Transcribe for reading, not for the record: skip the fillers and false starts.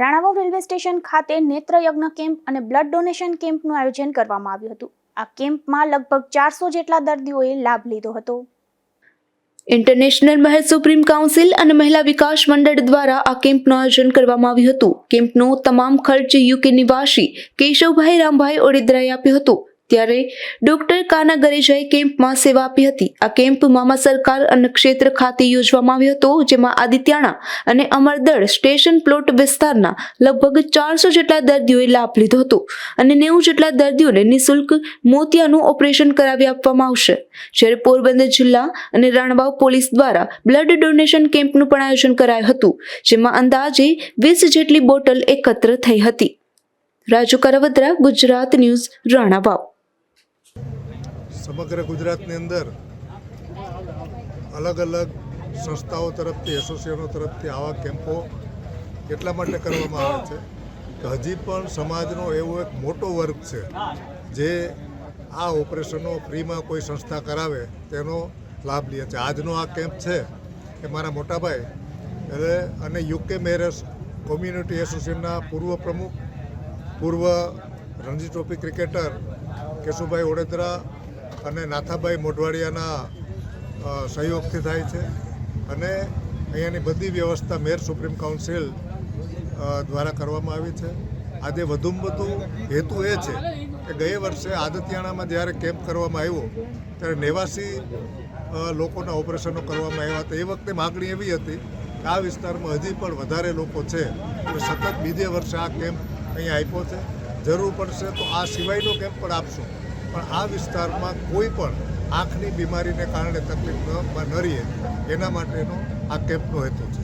Ranavav railway station ખાતે નેત્રયજ્ઞ camp અને blood donation કેમ્પનું આયોજન કરવામાં આવ્યું હતું। આ કેમ્પમાં લગભગ 400 જેટલા દર્દીઓએ લાભ લીધો હતો। ઇન્ટરનેશનલ મહેલ સુપ્રીમ કાઉન્સિલ અને મહિલા વિકાસ મંડળ દ્વારા આ કેમ્પનું આયોજન કરવામાં આવ્યું હતું। કેમ્પનો તમામ ખર્ચ યુકે નિવાસી કેશવભાઈ રામભાઈ ઓડેદરાએ આપ્યો હતો। ત્યારે ડોક્ટર કાના ગરેજાએ કેમ્પમાં સેવા આપી હતી। આ કેમ્પ મામા સરકાર અન્ન ક્ષેત્ર ખાતે યોજવામાં આવ્યો હતો, જેમાં આદિત્યાણા અને અમરદળ સ્ટેશન પ્લોટ વિસ્તારના લગભગ 400 જેટલા દર્દીઓએ લાભ લીધો હતો અને 90 જેટલા દર્દીઓને નિઃશુલ્ક મોતિયાનું ઓપરેશન કરાવી આપવામાં આવશે। જ્યારે પોરબંદર જિલ્લા અને રાણાવાવ પોલીસ દ્વારા બ્લડ ડોનેશન કેમ્પનું પણ આયોજન કરાયું હતું, જેમાં અંદાજે 20 જેટલી બોટલ એકત્ર થઈ હતી। રાજુ કરવત્રા, ગુજરાત ન્યૂઝ, રાણાવાવ। સમગ્ર ગુજરાતની અંદર અલગ અલગ સંસ્થાઓ તરફથી, એસોસિએશનો તરફથી આવા કેમ્પો એટલા માટે કરવામાં આવે છે કે હજી પણ સમાજનો એવો એક મોટો વર્ગ છે જે આ ઓપરેશનો ફ્રીમાં કોઈ સંસ્થા કરાવે તેનો લાભ લે છે। આજનો આ કેમ્પ છે એ મારા મોટાભાઈ અને યુકે મેરસ કોમ્યુનિટી એસોસિએશનના પૂર્વ પ્રમુખ, પૂર્વ રણજી ટ્રોફી ક્રિકેટર કેશુભાઈ ઓડેદરા અને નાથાભાઈ મોઢવાડિયાના સહયોગથી થાય છે અને અહીંયાની બધી વ્યવસ્થા મેયર સુપ્રીમ કાઉન્સિલ દ્વારા કરવામાં આવી છે। આજે વધુમાં વધુ હેતુ એ છે કે ગયે વર્ષે આદિત્યાણામાં જ્યારે કેમ્પ કરવામાં આવ્યો ત્યારે 89 લોકોના ઓપરેશનો કરવામાં આવ્યા હતા। એ વખતે માગણી એવી હતી કે આ વિસ્તારમાં હજી પણ વધારે લોકો છે, એટલે સતત બીજે વર્ષે આ કેમ્પ અહીંયા આપ્યો છે। જરૂર પડશે તો આ સિવાયનો કેમ્પ પણ આપશું, પણ આ વિસ્તારમાં કોઈ પણ આંખની બીમારીને કારણે તકલીફ ન રહે એના માટેનો આ કેમ્પનો હેતુ છે।